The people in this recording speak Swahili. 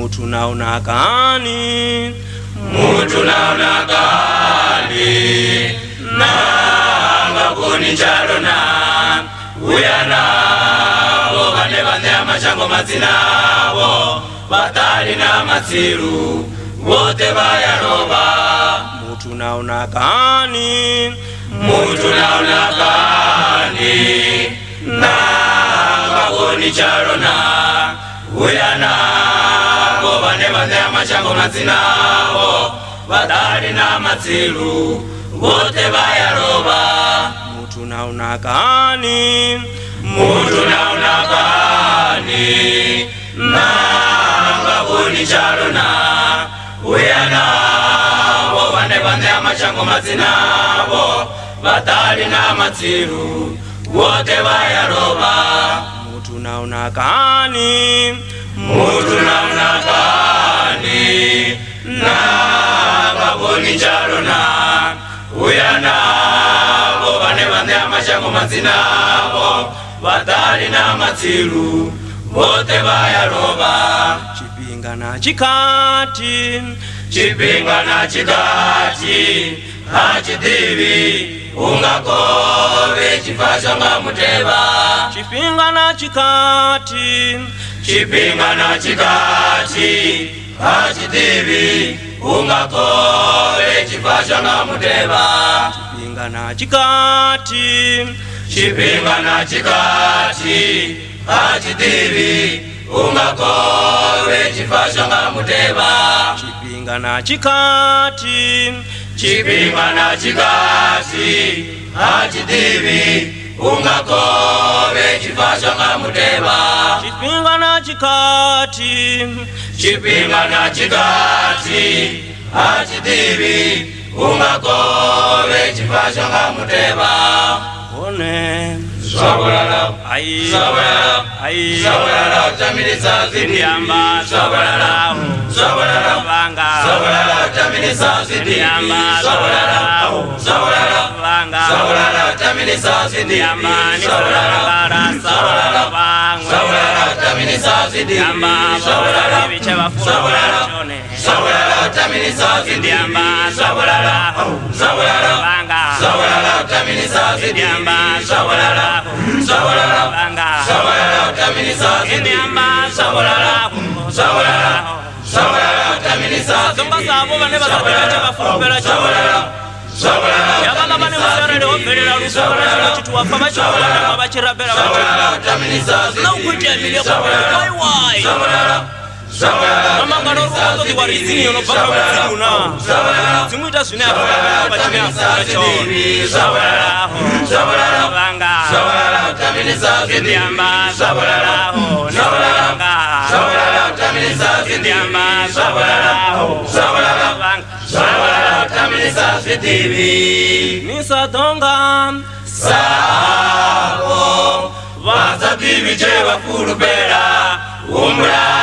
Mutu naona gani, mutu naona gani, nanga kuni chalona uyana wo bane bane amashango mazinabo batali na matsiru wote bayaroba. Mutu naona gani, mutu naona gani, nanga kuni chalona uyana wo bane bane amashango mazinabo batali na matsiru wote bayaroba. Mutu naona gani, mutu naona gani, nanga kuni chalona uyana wo bane bane amashango mazinabo batali na matsiru wote bayaroba. Mutu naona gani, mutu naona gani, nanga kuni chalona uyana wo bane bane amashango mazinabo batali na matsiru wote bayaroba. Chipinga na chikati, chipinga na chikati hachidivi ungakove chifasha nga muteba. chipinga na chikati, chipinga na chikati hachidivi ungakove chifasha nga muteba. chipinga na chikati, chipinga na chikati hachidivi ungakove chifasha nga muteba. chipinga na chikati, chipinga na chikati hachidivi ungakove chifasha nga muteba. chipinga na chikati, chipinga na chikati hachidivi ungakove chifasha nga muteba. one Sabalala, ai sabalala, ai sabalala, tamilisa Sindiamba sabalala, sabalala, Vanga sabalala, tamilisa Sindiamba sabalala, sabalala, Vanga sabalala, tamilisa Sindiamba sabalala, sabalala Vanga sabalala, tamilisa Sindiamba sabalala, biche bafuna sabalala, chone sabalala, tamilisa Sindiamba sabalala, sabalala, Vanga sabalala, tamilisa Sindiamba sabalala, sabalala, Vanga sabalala, tamilisa Sindiamba sabalala, sabalala, sabalala, tamilisa Zomba sabo bane basabira bafuna chone sabalala, Yabanga bane musarele oferera lusabala chituwa fama chawala abachirabera bacho na ukujamilia kwa why Mama ngalo ruko kwa rizini ono baka mzuna Zimuita zune afaka bachina afaka chone Sabalala Vanga sabalala, tamilisa Sindiamba Sabalala Vanga sabalala, tamilisa Sindiamba Sabalala Vanga sabalala, tamilisa sidivi. Nisa donga Sabo, vasa divi jeva fulubera, umra.